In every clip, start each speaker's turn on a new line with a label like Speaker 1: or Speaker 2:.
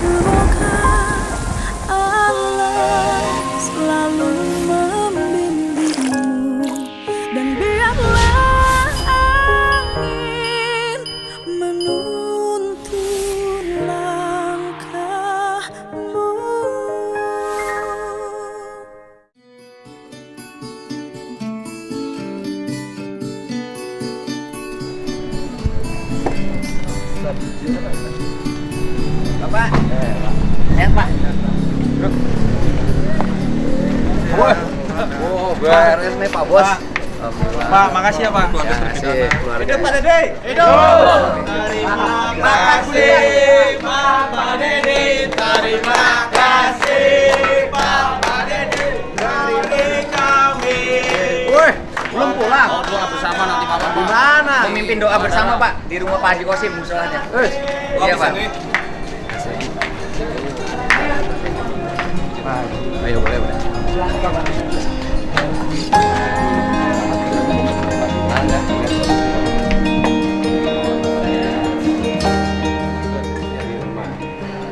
Speaker 1: Semoga Allah selalu membimbingmu dan biarlah angin menuntun langkahmu.
Speaker 2: Bapak, lihat Pak. Oh, beres nih Pak Bos.
Speaker 3: Pak, makasih ya Pak.
Speaker 2: Makasih keluarga.
Speaker 3: Hidup Pak Dede. Hidup. Terima kasih Bapak Dede. Terima kasih Bapak Dede dari kami.
Speaker 2: Woi, belum pulang.
Speaker 3: Mau doa bersama nanti Bapak.
Speaker 2: Di mana? Memimpin doa bersama Pak di rumah Pak Haji Kosim musolanya. Iya Pak. Ayo boleh.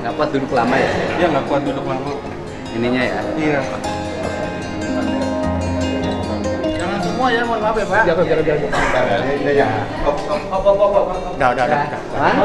Speaker 2: Nggak kuat duduk lama ya?
Speaker 3: Dia nggak kuat duduk lama.
Speaker 2: Ininya ya?
Speaker 3: Iya.
Speaker 2: Jangan semua ya, mohon maaf ya Pak.
Speaker 3: Jangan. Udah.
Speaker 2: Mana?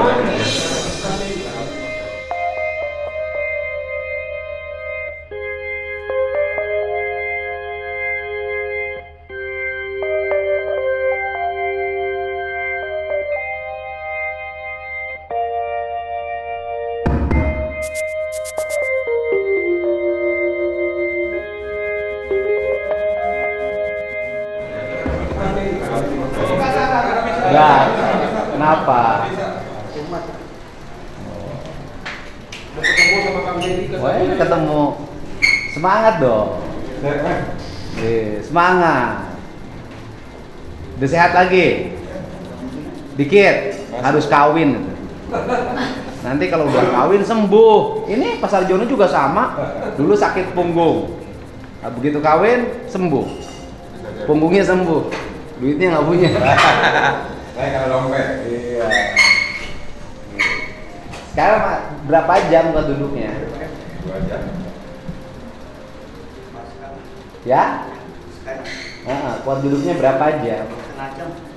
Speaker 2: Enggak. Kenapa? Wah, ini ketemu. Semangat dong. Semangat. Udah sehat lagi? Dikit. Harus kawin. Nanti kalau udah kawin sembuh. Ini Pak Sarjono juga sama. Dulu sakit punggung. Nah, begitu kawin sembuh. Punggungnya sembuh. Duitnya nggak punya.
Speaker 4: Saya kalau dompet. Iya.
Speaker 2: Sekarang Pak, berapa jam buat duduknya?
Speaker 4: 2 jam.
Speaker 2: Ya? Kuat duduknya berapa jam?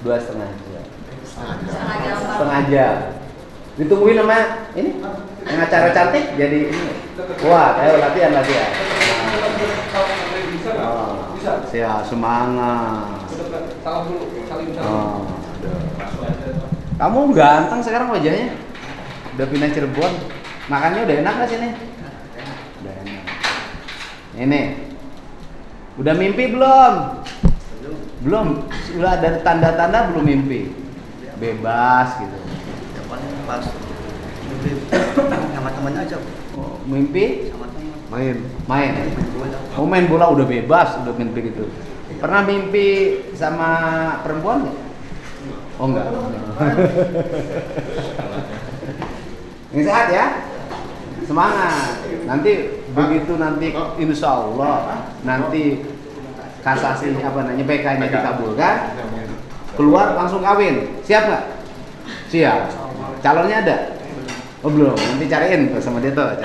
Speaker 2: 2,5 jam. Setengah jam. Ditungguin sama ini pengacara cantik jadi ini. Wah, ayo latihan. Oh, siap, semangat.
Speaker 3: Salam dulu. Salim.
Speaker 2: Oh, kamu ganteng sekarang wajahnya. Udah pindah Cirebon. Makannya udah enak gak sini? Udah enak. Ini. Udah mimpi belum? Belum. Udah ada tanda-tanda belum mimpi? Bebas gitu.
Speaker 5: Pas mimpi sama temennya aja.
Speaker 2: Oh, mimpi?
Speaker 5: Sama temen
Speaker 2: Main. Mau main bola udah bebas, udah mimpi gitu. Pernah mimpi sama perempuan nggak? Oh enggak. Ini sehat ya? Semangat. Nanti begitu nanti insya Allah nanti kasasi PK-nya dikabulkan, keluar langsung kawin. Siap nggak? Siap. Calonnya ada? Oh belum. Nanti cariin tuh sama dia tuh.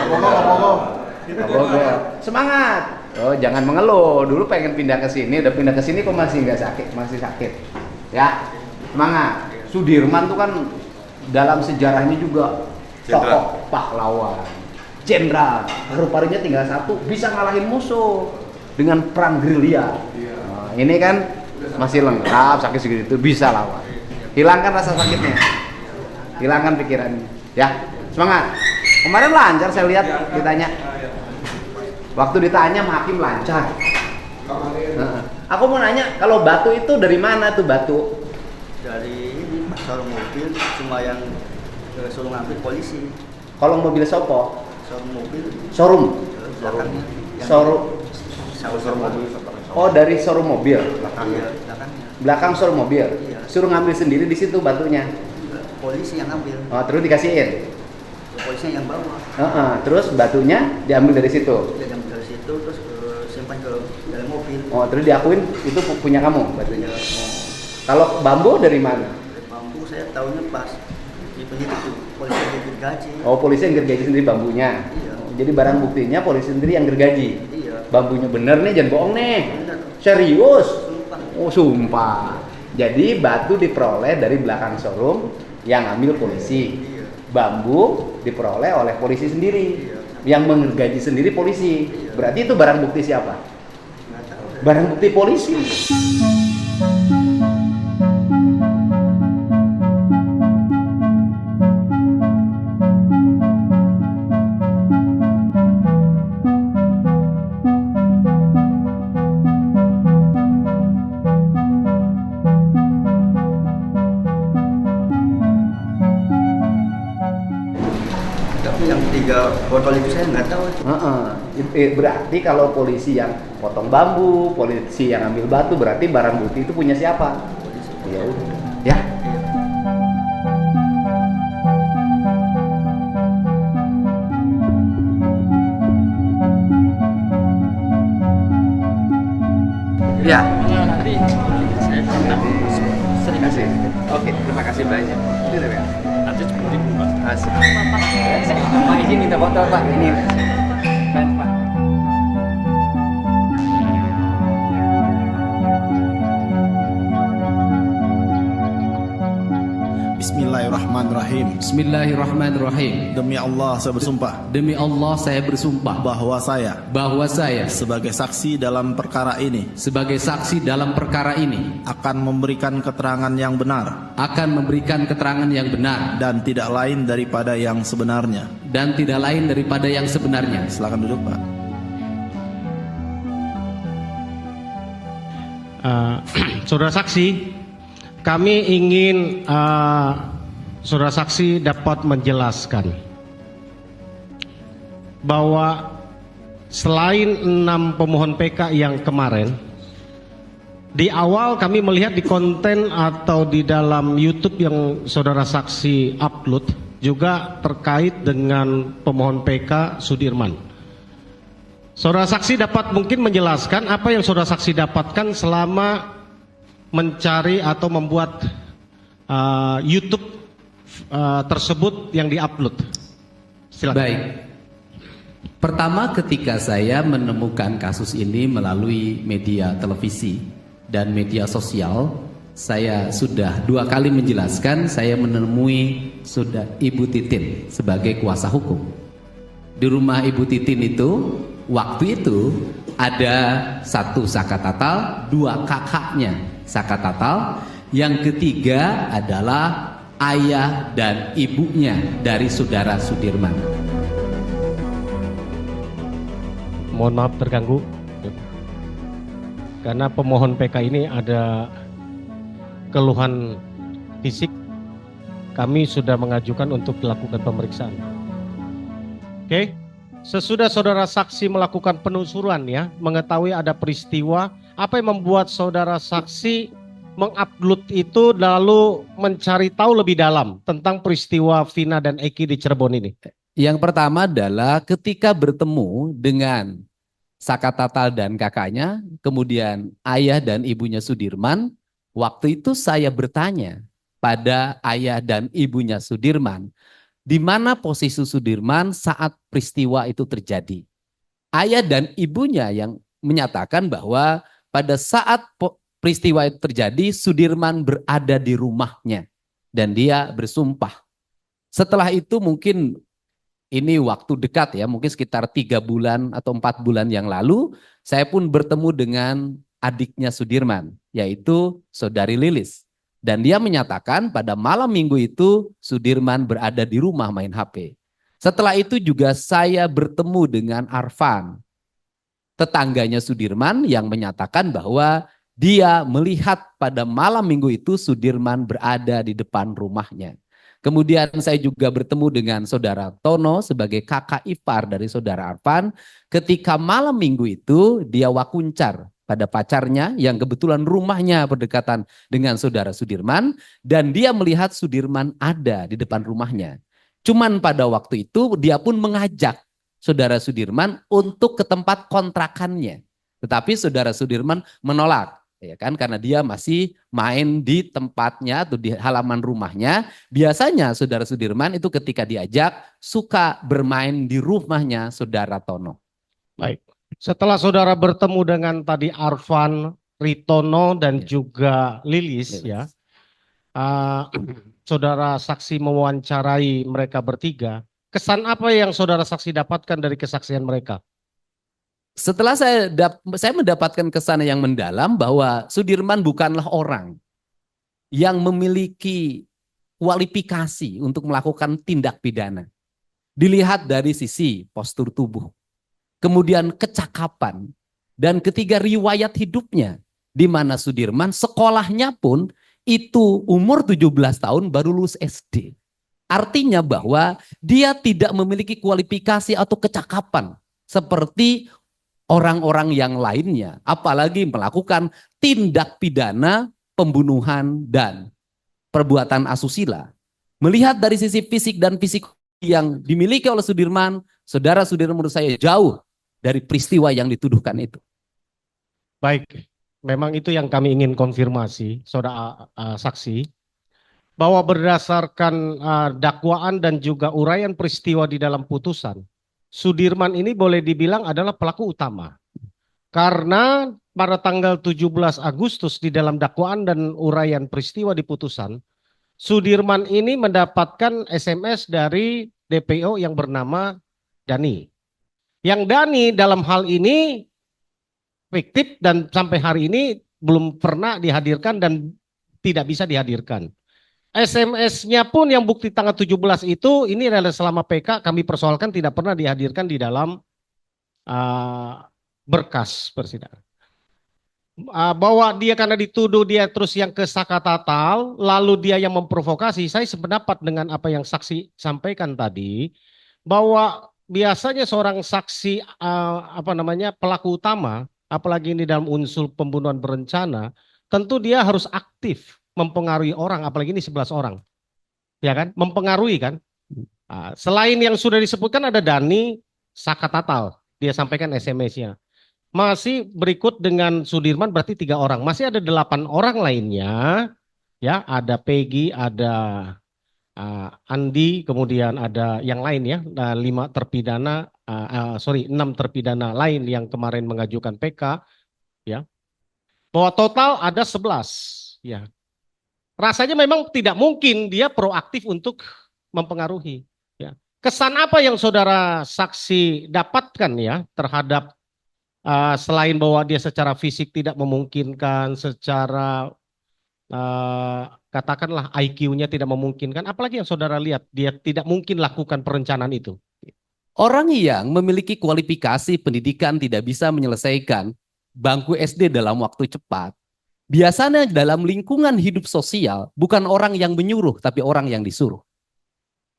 Speaker 2: Bogor. Semangat. Oh jangan mengeluh. Dulu pengen pindah ke sini, udah pindah ke sini kok masih nggak sakit, masih sakit. Ya. Semangat. Sudirman tuh kan dalam sejarahnya juga tokoh pahlawan, jenderal. Paru-parunya tinggal satu, bisa ngalahin musuh dengan perang gerilya. Nah, ini kan masih lengkap, sakit segitu bisa lawan. Hilangkan rasa sakitnya, hilangkan pikirannya. Ya, semangat. Kemarin lancar saya lihat ditanya. Waktu ditanya hakim lancar. Aku mau nanya, kalau batu itu dari mana tuh batu?
Speaker 5: dari ini showroom mobil, cuma yang suruh ngambil polisi.
Speaker 2: Kolong mobil sopo?
Speaker 5: Showroom mobil
Speaker 2: Showroom.
Speaker 5: belakangnya.
Speaker 2: Showroom mobil. Oh dari showroom mobil.
Speaker 5: Belakangnya.
Speaker 2: Belakang showroom mobil.
Speaker 5: Iya.
Speaker 2: Suruh ngambil sendiri di situ batunya.
Speaker 5: Polisi yang ngambil.
Speaker 2: Oh terus dikasihin.
Speaker 5: Polisinya yang bawa.
Speaker 2: Terus batunya diambil dari situ.
Speaker 5: Dia ambil dari situ terus simpan ke dalam mobil.
Speaker 2: Oh terus diakuin itu punya kamu batunya.
Speaker 5: Ya,
Speaker 2: Kalau bambu dari mana?
Speaker 5: dari bambu saya tahunya pas di penyidik tuh. polisi yang gergaji.
Speaker 2: Oh, polisi yang gergaji sendiri bambunya.
Speaker 5: Iya.
Speaker 2: Jadi barang buktinya polisi sendiri yang gergaji.
Speaker 5: Iya.
Speaker 2: Bambunya bener nih, jangan bohong nih.
Speaker 5: Bener.
Speaker 2: Serius?
Speaker 5: Sumpah.
Speaker 2: Oh, sumpah. Jadi batu diperoleh dari belakang showroom yang ambil polisi.
Speaker 5: Iya.
Speaker 2: Bambu diperoleh oleh polisi sendiri.
Speaker 5: Iya.
Speaker 2: Yang menggergaji sendiri polisi.
Speaker 5: Iya.
Speaker 2: Berarti itu barang bukti siapa?
Speaker 5: Nggak tahu.
Speaker 2: Barang bukti polisi.
Speaker 5: Tapi yang 3 botol itu saya nggak tahu.
Speaker 2: Berarti kalau polisi yang potong bambu, polisi yang ambil batu, berarti barang bukti itu punya siapa?
Speaker 5: Polisi.
Speaker 2: Ya udah. Ya. Ya.
Speaker 3: Nanti saya minta
Speaker 2: Terima kasih. Oke, terima kasih banyak. Itu ya.
Speaker 3: nanti 10.000 Pak.
Speaker 2: Asik. Pak izin minta foto Pak. Ini. Pak.
Speaker 6: Bismillahirrahmanirrahim.
Speaker 7: Bismillahirrahmanirrahim.
Speaker 6: Demi Allah saya bersumpah
Speaker 7: Demi Allah saya bersumpah
Speaker 6: bahwa saya
Speaker 7: sebagai saksi dalam perkara ini
Speaker 6: akan memberikan keterangan yang benar dan tidak lain daripada yang sebenarnya. Silakan duduk, Pak.
Speaker 8: Saudara saksi, kami ingin saudara saksi dapat menjelaskan bahwa selain 6 pemohon PK yang kemarin, di awal kami melihat di konten atau di dalam YouTube yang saudara saksi upload juga terkait dengan pemohon PK Sudirman. Saudara saksi dapat mungkin menjelaskan apa yang saudara saksi dapatkan selama mencari atau membuat YouTube tersebut yang diupload. Silakan.
Speaker 7: Baik. Pertama, ketika saya menemukan kasus ini melalui media televisi dan media sosial, saya sudah 2 kali menjelaskan saya menemui sudah Ibu Titin sebagai kuasa hukum. Di rumah Ibu Titin itu, waktu itu ada 1 Saka Tatal, 2 kakaknya Saka Tatal, yang ketiga adalah ayah dan ibunya dari saudara Sudirman.
Speaker 8: Mohon maaf terganggu karena pemohon PK ini ada keluhan fisik. Kami sudah mengajukan untuk dilakukan pemeriksaan. Oke, sesudah saudara saksi melakukan penelusuran ya, mengetahui ada peristiwa, apa yang membuat saudara saksi mengupload itu lalu mencari tahu lebih dalam tentang peristiwa Vina dan Eki di Cirebon ini?
Speaker 7: Yang pertama adalah ketika bertemu dengan Saka Tatal dan kakaknya, kemudian ayah dan ibunya Sudirman, waktu itu saya bertanya pada ayah dan ibunya Sudirman, di mana posisi Sudirman saat peristiwa itu terjadi. Ayah dan ibunya yang menyatakan bahwa pada saat peristiwa itu terjadi, Sudirman berada di rumahnya dan dia bersumpah. Setelah itu mungkin ini waktu dekat ya, mungkin sekitar 3 bulan atau 4 bulan yang lalu, saya pun bertemu dengan adiknya Sudirman, yaitu saudari Lilis. Dan dia menyatakan pada malam minggu itu Sudirman berada di rumah main HP. Setelah itu juga saya bertemu dengan Arfan, tetangganya Sudirman, yang menyatakan bahwa dia melihat pada malam minggu itu Sudirman berada di depan rumahnya. Kemudian saya juga bertemu dengan saudara Tono sebagai kakak ipar dari saudara Arfan. Ketika malam minggu itu dia wakuncar pada pacarnya yang kebetulan rumahnya berdekatan dengan saudara Sudirman. Dan dia melihat Sudirman ada di depan rumahnya. Cuman pada waktu itu dia pun mengajak saudara Sudirman untuk ke tempat kontrakannya. Tetapi saudara Sudirman menolak. ya kan? Karena dia masih main di tempatnya atau di halaman rumahnya. Biasanya Saudara Sudirman itu ketika diajak suka bermain di rumahnya Saudara Tono.
Speaker 8: Baik. Setelah saudara bertemu dengan tadi Arfan, Ritono dan
Speaker 7: Ya.
Speaker 8: juga Lilis, ya, saudara saksi mewawancarai mereka bertiga. Kesan apa yang saudara saksi dapatkan dari kesaksian mereka?
Speaker 7: Setelah saya mendapatkan kesan yang mendalam bahwa Sudirman bukanlah orang yang memiliki kualifikasi untuk melakukan tindak pidana. Dilihat dari sisi postur tubuh, kemudian kecakapan, dan ketiga riwayat hidupnya, di mana Sudirman sekolahnya pun itu umur 17 tahun baru lulus SD. Artinya bahwa dia tidak memiliki kualifikasi atau kecakapan seperti orang-orang yang lainnya, apalagi melakukan tindak pidana pembunuhan dan perbuatan asusila. Melihat dari sisi fisik dan fisik yang dimiliki oleh Sudirman, Saudara Sudirman menurut saya jauh dari peristiwa yang dituduhkan itu.
Speaker 8: Baik, memang itu yang kami ingin konfirmasi, saudara saksi, bahwa berdasarkan dakwaan dan juga uraian peristiwa di dalam putusan, Sudirman ini boleh dibilang adalah pelaku utama. Karena pada tanggal 17 Agustus di dalam dakwaan dan uraian peristiwa di putusan, Sudirman ini mendapatkan SMS dari DPO yang bernama Dani. Yang Dani dalam hal ini fiktif dan sampai hari ini belum pernah dihadirkan dan tidak bisa dihadirkan. SMS-nya pun yang bukti tanggal 17 itu ini adalah selama PK kami persoalkan tidak pernah dihadirkan di dalam berkas persidangan. Bahwa dia karena dituduh dia terus yang ke sakatatal, lalu dia yang memprovokasi. Saya sependapat dengan apa yang saksi sampaikan tadi, bahwa biasanya seorang saksi pelaku utama, apalagi ini dalam unsur pembunuhan berencana, tentu dia harus aktif mempengaruhi orang, apalagi ini 11 orang, ya kan, mempengaruhi kan. Selain yang sudah disebutkan ada Dani sakatatal, dia sampaikan SMS-nya. Masih berikut dengan Sudirman berarti 3 orang. Masih ada 8 orang lainnya, ya, ada Peggy, ada Andi, kemudian ada yang lain ya, 6 terpidana lain yang kemarin mengajukan PK, ya. Bahwa total ada 11, ya. Rasanya memang tidak mungkin dia proaktif untuk mempengaruhi, ya. Kesan apa yang saudara saksi dapatkan ya terhadap selain bahwa dia secara fisik tidak memungkinkan, secara katakanlah IQ-nya tidak memungkinkan, apalagi yang saudara lihat dia tidak mungkin lakukan perencanaan itu?
Speaker 7: Orang yang memiliki kualifikasi pendidikan tidak bisa menyelesaikan bangku SD dalam waktu cepat. Biasanya dalam lingkungan hidup sosial bukan orang yang menyuruh tapi orang yang disuruh.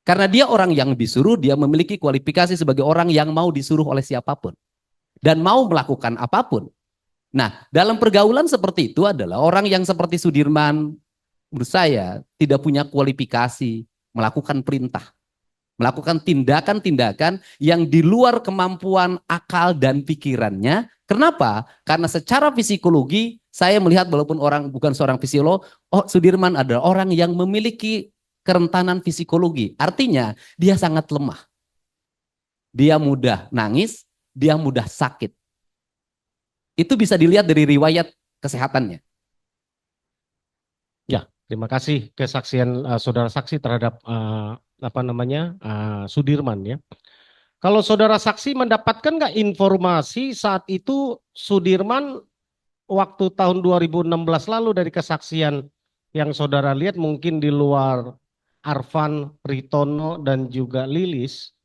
Speaker 7: Karena dia orang yang disuruh, dia memiliki kualifikasi sebagai orang yang mau disuruh oleh siapapun. Dan mau melakukan apapun. Nah, dalam pergaulan seperti itu adalah orang yang seperti Sudirman, menurut saya tidak punya kualifikasi melakukan perintah. Melakukan tindakan-tindakan yang di luar kemampuan akal dan pikirannya. Kenapa? Karena secara psikologi saya melihat walaupun orang bukan seorang fisiolog, Sudirman adalah orang yang memiliki kerentanan psikologi. Artinya dia sangat lemah. Dia mudah nangis, dia mudah sakit. Itu bisa dilihat dari riwayat kesehatannya.
Speaker 8: Ya, terima kasih kesaksian saudara saksi terhadap Sudirman ya. Kalau saudara saksi mendapatkan nggak informasi saat itu Sudirman waktu tahun 2016 lalu dari kesaksian yang saudara lihat mungkin di luar Arfan, Ritono dan juga Lilis,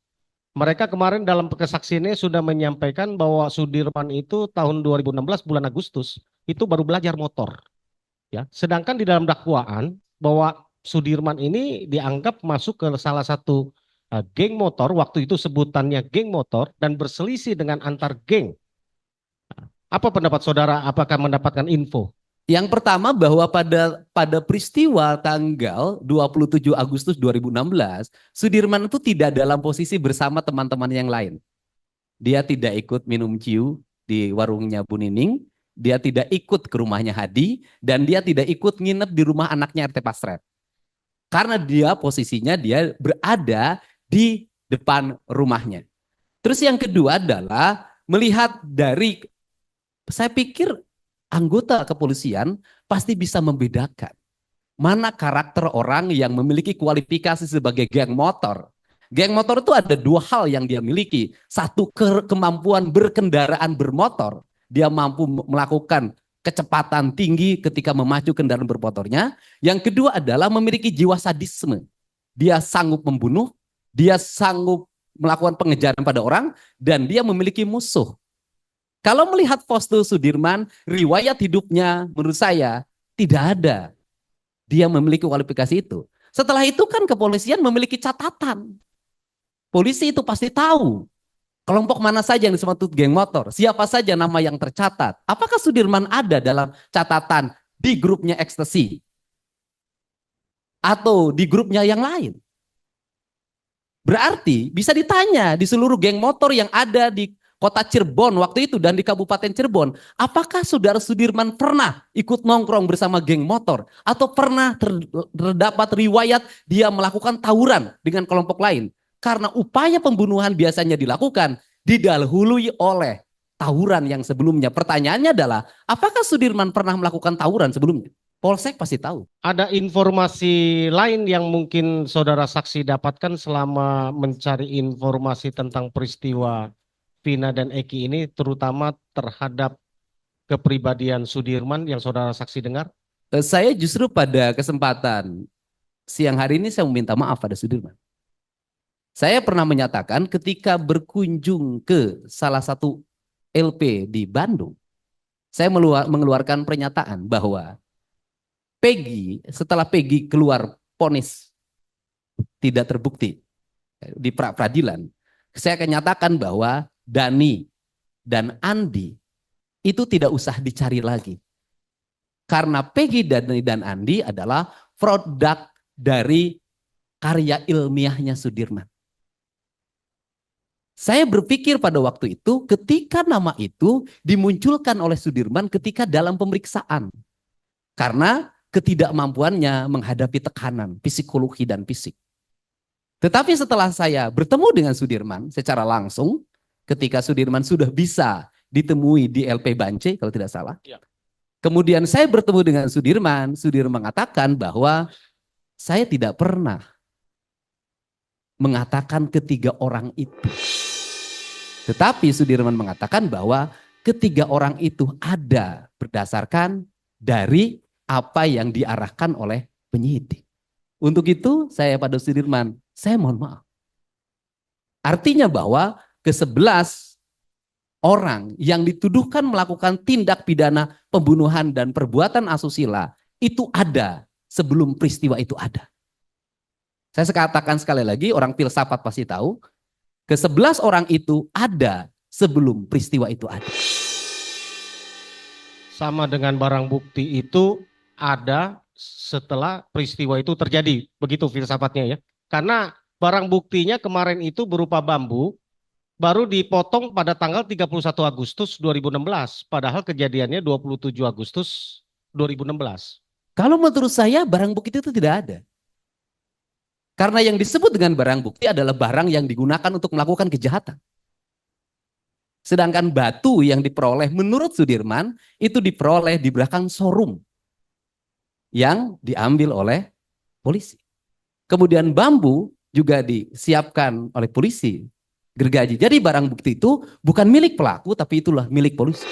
Speaker 8: mereka kemarin dalam kesaksiannya sudah menyampaikan bahwa Sudirman itu tahun 2016 bulan Agustus itu baru belajar motor. Ya, sedangkan di dalam dakwaan bahwa Sudirman ini dianggap masuk ke salah satu geng motor, waktu itu sebutannya geng motor dan berselisih dengan antar geng. Apa pendapat saudara? Apakah mendapatkan info?
Speaker 7: Yang pertama bahwa pada peristiwa tanggal 27 Agustus 2016, Sudirman itu tidak dalam posisi bersama teman-teman yang lain. Dia tidak ikut minum ciu di warungnya Bu Nining, dia tidak ikut ke rumahnya Hadi, dan dia tidak ikut nginep di rumah anaknya RT Pasret. Karena dia posisinya dia berada di depan rumahnya. Terus yang kedua adalah melihat dari, saya pikir anggota kepolisian pasti bisa membedakan mana karakter orang yang memiliki kualifikasi sebagai geng motor. Geng motor itu ada dua hal yang dia miliki. Satu, kemampuan berkendaraan bermotor. Dia mampu melakukan kecepatan tinggi ketika memacu kendaraan bermotornya. Yang kedua adalah memiliki jiwa sadisme. Dia sanggup membunuh, dia sanggup melakukan pengejaran pada orang, dan dia memiliki musuh. Kalau melihat foto Sudirman, riwayat hidupnya menurut saya tidak ada dia memiliki kualifikasi itu. Setelah itu kan kepolisian memiliki catatan. Polisi itu pasti tahu kelompok mana saja yang disebut geng motor, siapa saja nama yang tercatat. Apakah Sudirman ada dalam catatan di grupnya ekstasi atau di grupnya yang lain? Berarti bisa ditanya di seluruh geng motor yang ada di kota Cirebon waktu itu dan di Kabupaten Cirebon, apakah saudara Sudirman pernah ikut nongkrong bersama geng motor atau pernah terdapat riwayat dia melakukan tawuran dengan kelompok lain? Karena upaya pembunuhan biasanya dilakukan didahului oleh tawuran yang sebelumnya. Pertanyaannya adalah, apakah Sudirman pernah melakukan tawuran sebelumnya? Polsek pasti tahu.
Speaker 8: Ada informasi lain yang mungkin saudara saksi dapatkan selama mencari informasi tentang peristiwa Vina dan Eki ini, terutama terhadap kepribadian Sudirman yang saudara saksi dengar?
Speaker 7: Saya justru pada kesempatan siang hari ini saya meminta maaf pada Sudirman. Saya pernah menyatakan ketika berkunjung ke salah satu LP di Bandung, saya mengeluarkan pernyataan bahwa Peggy, setelah Peggy keluar vonis tidak terbukti di pra-peradilan, saya akan nyatakan bahwa Dani dan Andi itu tidak usah dicari lagi. Karena Peggy, Dani, dan Andi adalah produk dari karya ilmiahnya Sudirman. Saya berpikir pada waktu itu ketika nama itu dimunculkan oleh Sudirman ketika dalam pemeriksaan. Karena ketidakmampuannya menghadapi tekanan psikologi dan fisik. Tetapi setelah saya bertemu dengan Sudirman secara langsung, ketika Sudirman sudah bisa ditemui di LP Bance kalau tidak salah. Ya. Kemudian saya bertemu dengan Sudirman mengatakan bahwa saya tidak pernah mengatakan ketiga orang itu. Tetapi Sudirman mengatakan bahwa ketiga orang itu ada berdasarkan dari apa yang diarahkan oleh penyidik. Untuk itu saya pada Sudirman, saya mohon maaf. Artinya bahwa ke-11 orang yang dituduhkan melakukan tindak pidana pembunuhan dan perbuatan asusila itu ada sebelum peristiwa itu ada. Saya katakan sekali lagi, orang filsafat pasti tahu, ke-11 orang itu ada sebelum peristiwa itu ada.
Speaker 8: Sama dengan barang bukti itu ada setelah peristiwa itu terjadi. Begitu filsafatnya ya. Karena barang buktinya kemarin itu berupa bambu, baru dipotong pada tanggal 31 Agustus 2016. Padahal kejadiannya 27 Agustus 2016.
Speaker 7: Kalau menurut saya barang bukti itu tidak ada. Karena yang disebut dengan barang bukti adalah barang yang digunakan untuk melakukan kejahatan. Sedangkan batu yang diperoleh menurut Sudirman itu diperoleh di belakang showroom yang diambil oleh polisi. Kemudian bambu juga disiapkan oleh polisi gergaji. Jadi barang bukti itu bukan milik pelaku tapi itulah milik polisi.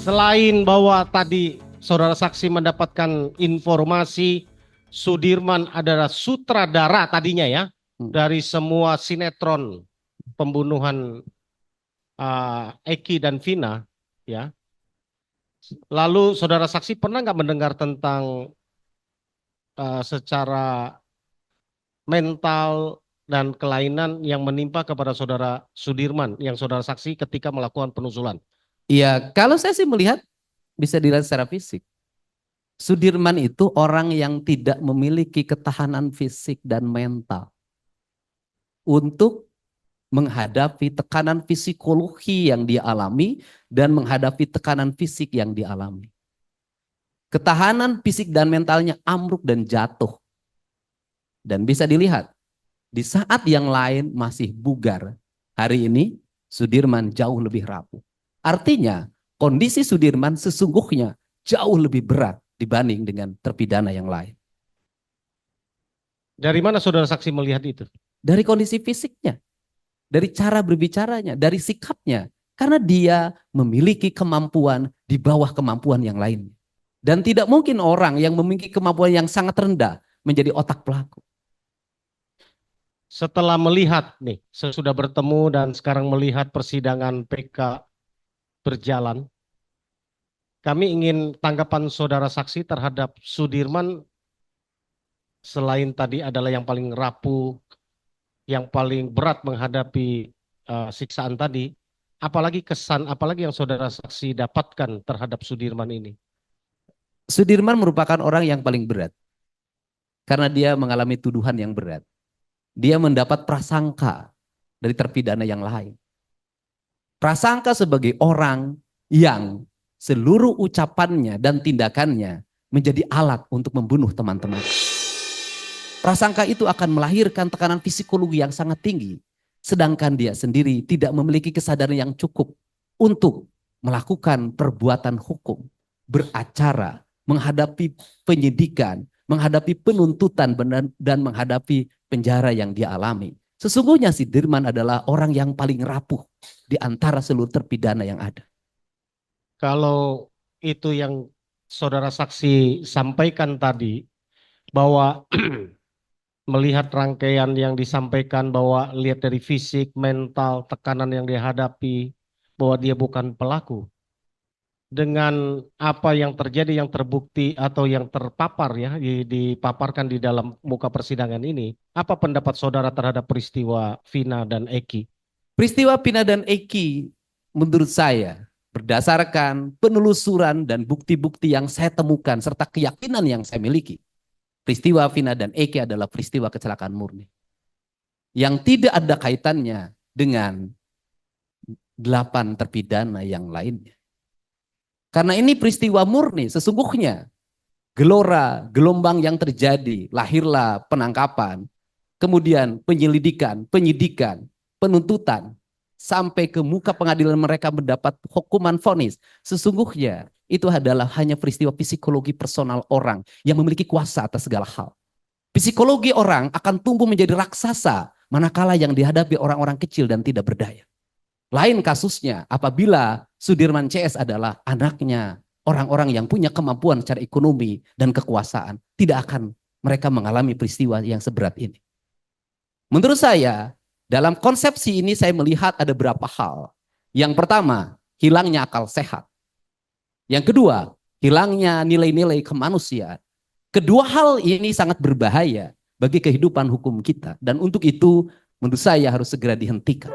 Speaker 8: Selain bahwa tadi saudara saksi mendapatkan informasi Sudirman adalah sutradara tadinya ya dari semua sinetron pembunuhan Eki dan Vina ya. Lalu saudara saksi pernah nggak mendengar tentang secara mental dan kelainan yang menimpa kepada saudara Sudirman yang saudara saksi ketika melakukan penusulan?
Speaker 7: Iya, kalau saya sih melihat bisa dilihat secara fisik. Sudirman itu orang yang tidak memiliki ketahanan fisik dan mental untuk menghadapi tekanan psikologi yang dia alami dan menghadapi tekanan fisik yang dia alami. Ketahanan fisik dan mentalnya ambruk dan jatuh. Dan bisa dilihat, di saat yang lain masih bugar, hari ini Sudirman jauh lebih rapuh. Artinya, kondisi Sudirman sesungguhnya jauh lebih berat dibanding dengan terpidana yang lain.
Speaker 8: Dari mana saudara saksi melihat itu?
Speaker 7: Dari kondisi fisiknya, dari cara berbicaranya, dari sikapnya. Karena dia memiliki kemampuan di bawah kemampuan yang lainnya. Dan tidak mungkin orang yang memiliki kemampuan yang sangat rendah menjadi otak pelaku.
Speaker 8: Setelah melihat nih, sesudah bertemu dan sekarang melihat persidangan PK berjalan, kami ingin tanggapan saudara saksi terhadap Sudirman selain tadi adalah yang paling rapuh, yang paling berat menghadapi siksaan tadi, apalagi kesan, apalagi yang saudara saksi dapatkan terhadap Sudirman ini?
Speaker 7: Sudirman merupakan orang yang paling berat karena dia mengalami tuduhan yang berat. Dia mendapat prasangka dari terpidana yang lain. Prasangka sebagai orang yang seluruh ucapannya dan tindakannya menjadi alat untuk membunuh teman-teman. Prasangka itu akan melahirkan tekanan psikologi yang sangat tinggi. Sedangkan dia sendiri tidak memiliki kesadaran yang cukup untuk melakukan perbuatan hukum, beracara, menghadapi penyidikan, menghadapi penuntutan dan menghadapi penjara yang dia alami. Sesungguhnya Sudirman adalah orang yang paling rapuh di antara seluruh terpidana yang ada.
Speaker 8: Kalau itu yang saudara saksi sampaikan tadi, bahwa melihat rangkaian yang disampaikan bahwa lihat dari fisik, mental, tekanan yang dihadapi, bahwa dia bukan pelaku. Dengan apa yang terjadi, yang terbukti atau yang terpapar ya, dipaparkan di dalam muka persidangan ini, apa pendapat saudara terhadap peristiwa Vina dan Eki?
Speaker 7: Peristiwa Vina dan Eki menurut saya berdasarkan penelusuran dan bukti-bukti yang saya temukan serta keyakinan yang saya miliki, peristiwa Vina dan Eki adalah peristiwa kecelakaan murni yang tidak ada kaitannya dengan 8 terpidana yang lainnya. Karena ini peristiwa murni, sesungguhnya gelora, gelombang yang terjadi, lahirlah penangkapan, kemudian penyelidikan, penyidikan, penuntutan, sampai ke muka pengadilan mereka mendapat hukuman vonis. Sesungguhnya itu adalah hanya peristiwa psikologi personal orang yang memiliki kuasa atas segala hal. Psikologi orang akan tumbuh menjadi raksasa manakala yang dihadapi orang-orang kecil dan tidak berdaya. Lain kasusnya apabila Sudirman CS adalah anaknya orang-orang yang punya kemampuan secara ekonomi dan kekuasaan. Tidak akan mereka mengalami peristiwa yang seberat ini. Menurut saya, dalam konsepsi ini saya melihat ada beberapa hal. Yang pertama, hilangnya akal sehat. Yang kedua, hilangnya nilai-nilai kemanusiaan. Kedua hal ini sangat berbahaya bagi kehidupan hukum kita. Dan untuk itu menurut saya harus segera dihentikan.